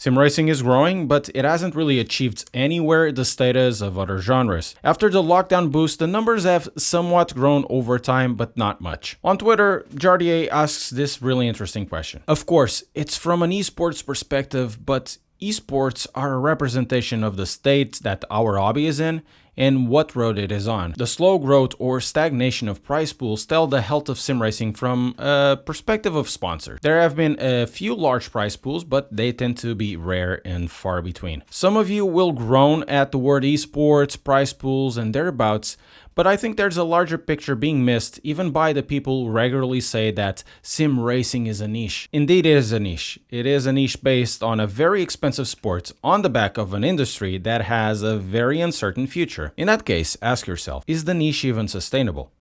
Sim racing is growing, but it hasn't really achieved anywhere the status of other genres. After the lockdown boost, the numbers have somewhat grown over time, but not much. On Twitter, Jardier asks this really interesting question. Of course, it's from an esports perspective, but esports are a representation of the state that our hobby is in and what road it is on. The slow growth or stagnation of prize pools tell the health of sim racing from a perspective of sponsors. There have been a few large prize pools, but they tend to be rare and far between. Some of you will groan at the word esports, prize pools, and thereabouts, but I think there's a larger picture being missed even by the people who regularly say that sim racing is a niche. Indeed, it is a niche. It is a niche based on a very expensive sport on the back of an industry that has a very uncertain future. In that case, ask yourself, is the niche even sustainable?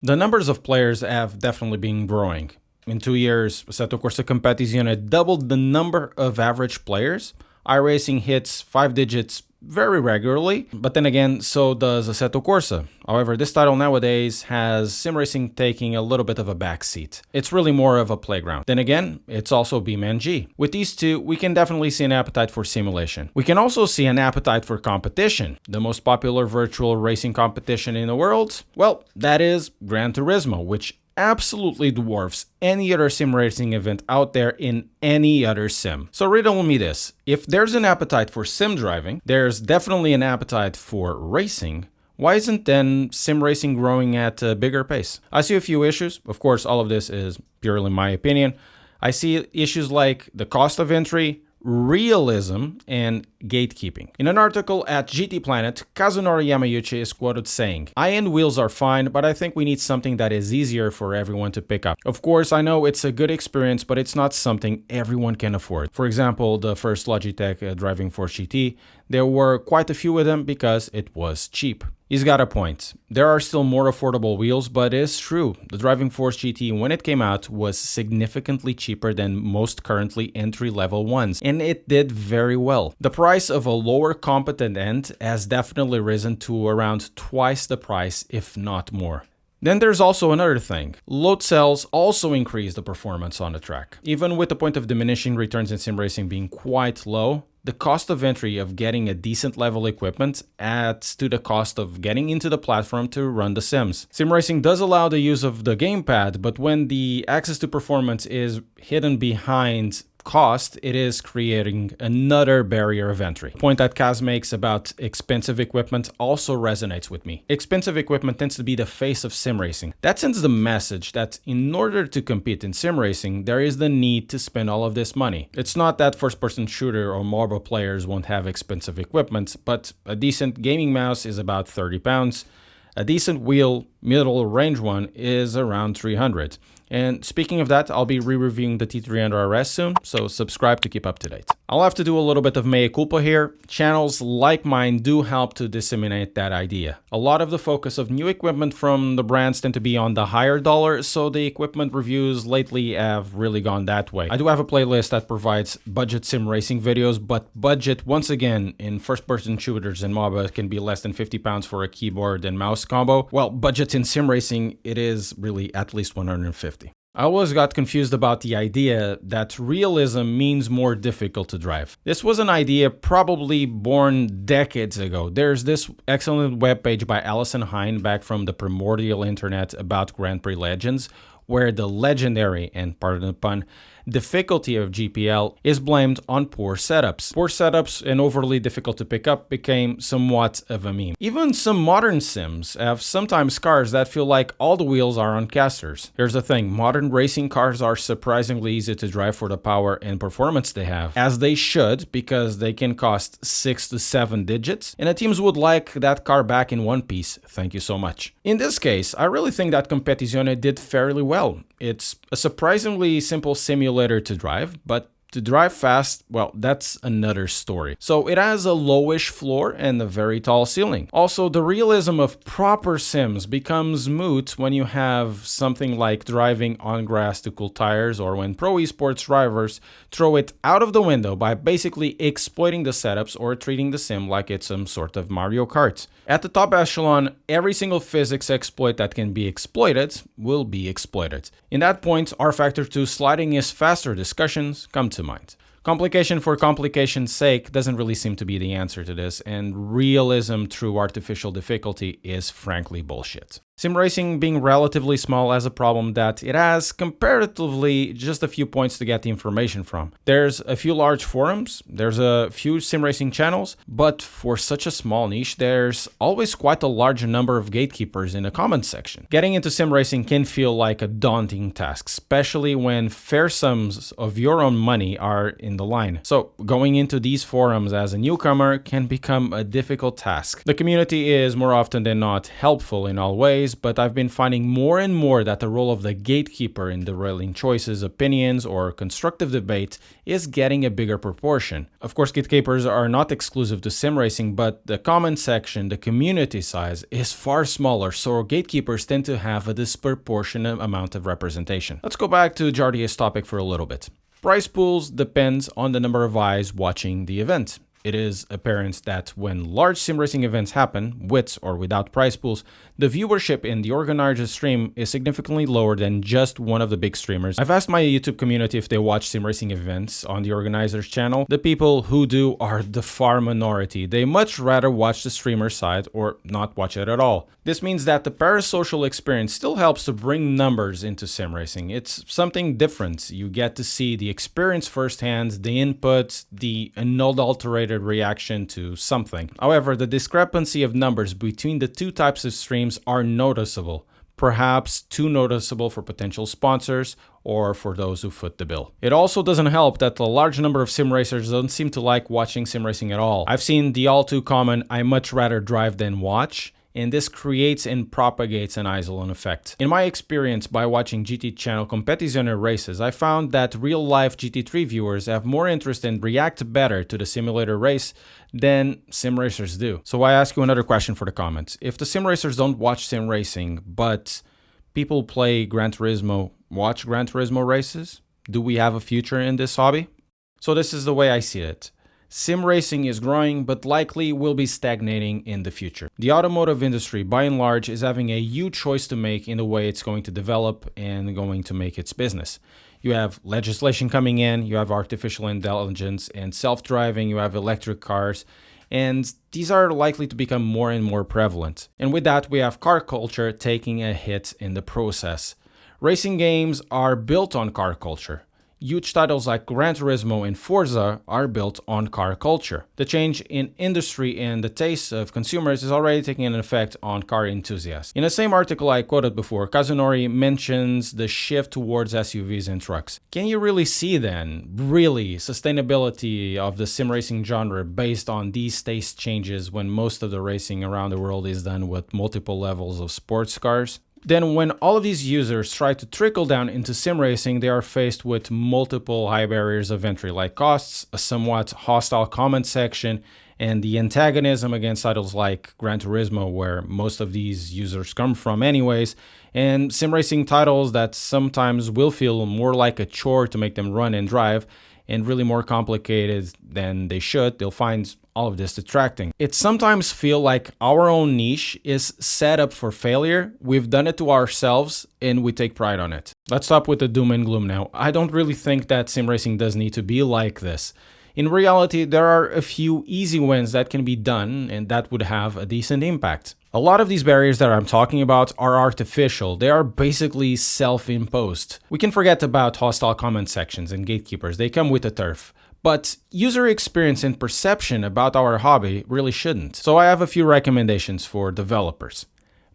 The numbers of players have definitely been growing. In 2 years, Assetto Corsa Competizione doubled the number of average players. iRacing hits 5 digits very regularly, but then again, so does Assetto Corsa. However, this title nowadays has sim racing taking a little bit of a backseat. It's really more of a playground. Then again, it's also BeamNG. With these two, we can definitely see an appetite for simulation. We can also see an appetite for competition. The most popular virtual racing competition in the world? Well, that is Gran Turismo, which absolutely dwarfs any other sim racing event out there in any other sim. So riddle me this, if there's an appetite for sim driving, there's definitely an appetite for racing, why isn't then sim racing growing at a bigger pace? I see a few issues. Of course, all of this is purely my opinion. I see issues like the cost of entry, realism, and gatekeeping. In an article at GT Planet, Kazunori Yamauchi is quoted saying, "High-end wheels are fine, but I think we need something that is easier for everyone to pick up. Of course, I know it's a good experience, but it's not something everyone can afford." For example, the first Logitech Driving Force GT, there were quite a few of them because it was cheap. He's got a point. There are still more affordable wheels, but it's true. The Driving Force GT, when it came out, was significantly cheaper than most currently entry-level ones, and it did very well. The price of a lower competent end has definitely risen to around twice the price, if not more. Then there's also another thing. Load cells also increase the performance on the track. Even with the point of diminishing returns in sim racing being quite low, the cost of entry of getting a decent level equipment adds to the cost of getting into the platform to run the sims. Sim racing does allow the use of the gamepad, but when the access to performance is hidden behind cost, it is creating another barrier of entry. The point that Kaz makes about expensive equipment also resonates with me. Expensive equipment tends to be the face of sim racing. That sends the message that in order to compete in sim racing, there is the need to spend all of this money. It's not that first-person shooter or mobile players won't have expensive equipment, but a decent gaming mouse is about 30 pounds. A decent wheel, middle range one, is around 300. And speaking of that, I'll be re-reviewing the T300 RS soon, so subscribe to keep up to date. I'll have to do a little bit of mea culpa here. Channels like mine do help to disseminate that idea. A lot of the focus of new equipment from the brands tend to be on the higher dollar, so the equipment reviews lately have really gone that way. I do have a playlist that provides budget sim racing videos, but budget, once again, in first-person shooters and MOBA can be less than 50 pounds for a keyboard and mouse combo. Well, budget in sim racing, it is really at least 150. I always got confused about the idea that realism means more difficult to drive. This was an idea probably born decades ago. There's this excellent webpage by Alison Hine back from the primordial internet about Grand Prix Legends, where the legendary, and pardon the pun, difficulty of GPL is blamed on poor setups. Poor setups and overly difficult to pick up became somewhat of a meme. Even some modern sims have sometimes cars that feel like all the wheels are on casters. Here's the thing, modern racing cars are surprisingly easy to drive for the power and performance they have, as they should, because they can cost 6 to 7 digits, and the teams would like that car back in one piece, thank you so much. In this case, I really think that Competizione did fairly well. It's a surprisingly simple simulator to drive, but to drive fast, well, that's another story. So it has a lowish floor and a very tall ceiling. Also, the realism of proper sims becomes moot when you have something like driving on grass to cool tires, or when pro esports drivers throw it out of the window by basically exploiting the setups or treating the sim like it's some sort of Mario Kart. At the top echelon, every single physics exploit that can be exploited will be exploited. In that point, R-Factor 2 sliding is faster discussions come to mind. Complication for complication's sake doesn't really seem to be the answer to this, and realism through artificial difficulty is frankly bullshit. Sim racing being relatively small has a problem that it has comparatively just a few points to get the information from. There's a few large forums, there's a few sim racing channels, but for such a small niche, there's always quite a large number of gatekeepers in the comments section. Getting into sim racing can feel like a daunting task, especially when fair sums of your own money are in the line. So going into these forums as a newcomer can become a difficult task. The community is more often than not helpful in all ways, but I've been finding more and more that the role of the gatekeeper in derailing choices, opinions, or constructive debate is getting a bigger proportion. Of course, gatekeepers are not exclusive to sim racing, but the comment section, the community size, is far smaller, so gatekeepers tend to have a disproportionate amount of representation. Let's go back to Jardier's topic for a little bit. Prize pools depends on the number of eyes watching the event. It is apparent that when large sim racing events happen, with or without prize pools, the viewership in the organizer's stream is significantly lower than just one of the big streamers. I've asked my YouTube community if they watch sim racing events on the organizer's channel. The people who do are the far minority. They much rather watch the streamer's side or not watch it at all. This means that the parasocial experience still helps to bring numbers into sim racing. It's something different. You get to see the experience firsthand, the input, the unadulterated reaction to something. However, the discrepancy of numbers between the two types of streams are noticeable, perhaps too noticeable for potential sponsors or for those who foot the bill. It also doesn't help that the large number of sim racers don't seem to like watching sim racing at all. I've seen the all too common "I much rather drive than watch," and this creates and propagates an isolation effect. In my experience by watching GT channel competizione races, I found that real-life GT3 viewers have more interest and react better to the simulator race than sim racers do. So I ask you another question for the comments. If the sim racers don't watch sim racing, but people play Gran Turismo, watch Gran Turismo races, do we have a future in this hobby? So this is the way I see it. Sim racing is growing, but likely will be stagnating in the future. The automotive industry, by and large, is having a huge choice to make in the way it's going to develop and going to make its business. You have legislation coming in, you have artificial intelligence and self-driving, you have electric cars, and these are likely to become more and more prevalent. And with that, we have car culture taking a hit in the process. Racing games are built on car culture. Huge titles like Gran Turismo and Forza are built on car culture. The change in industry and the taste of consumers is already taking an effect on car enthusiasts. In the same article I quoted before, Kazunori mentions the shift towards SUVs and trucks. Can you really see then, sustainability of the sim racing genre based on these taste changes when most of the racing around the world is done with multiple levels of sports cars? Then when all of these users try to trickle down into sim racing, they are faced with multiple high barriers of entry like costs, a somewhat hostile comment section, and the antagonism against titles like Gran Turismo, where most of these users come from anyways, and sim racing titles that sometimes will feel more like a chore to make them run and drive, and really more complicated than they should. They'll find all of this distracting. It sometimes feels like our own niche is set up for failure. We've done it to ourselves and we take pride on it. Let's stop with the doom and gloom now. I don't really think that sim racing does need to be like this. In reality, there are a few easy wins that can be done and that would have a decent impact. A lot of these barriers that I'm talking about are artificial. They are basically self-imposed. We can forget about hostile comment sections and gatekeepers. They come with the turf. But user experience and perception about our hobby really shouldn't. So I have a few recommendations for developers.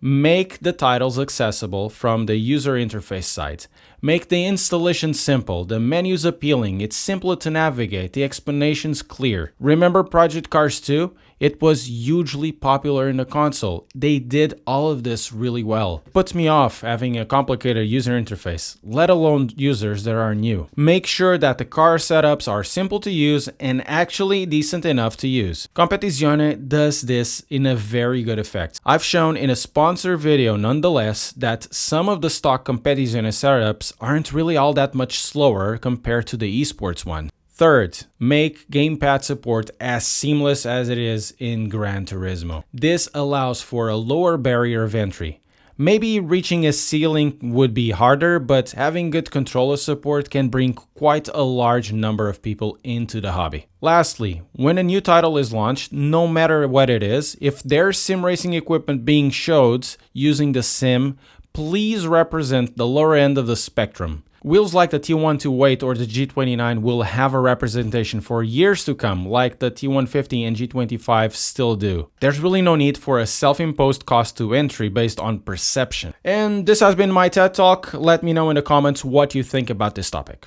Make the titles accessible from the user interface side. Make the installation simple, the menus appealing, it's simple to navigate, the explanations clear. Remember Project Cars 2? It was hugely popular in the console. They did all of this really well. It puts me off having a complicated user interface, let alone users that are new. Make sure that the car setups are simple to use and actually decent enough to use. Competizione does this in a very good effect. I've shown in a sponsor video nonetheless that some of the stock Competizione setups aren't really all that much slower compared to the esports one. Third, make gamepad support as seamless as it is in Gran Turismo. This allows for a lower barrier of entry. Maybe reaching a ceiling would be harder, but having good controller support can bring quite a large number of people into the hobby. Lastly, when a new title is launched, no matter what it is, if there's sim racing equipment being showed using the sim, please represent the lower end of the spectrum. Wheels like the T128 or the G29 will have a representation for years to come, like the T150 and G25 still do. There's really no need for a self-imposed cost to entry based on perception. And this has been my TED Talk. Let me know in the comments what you think about this topic.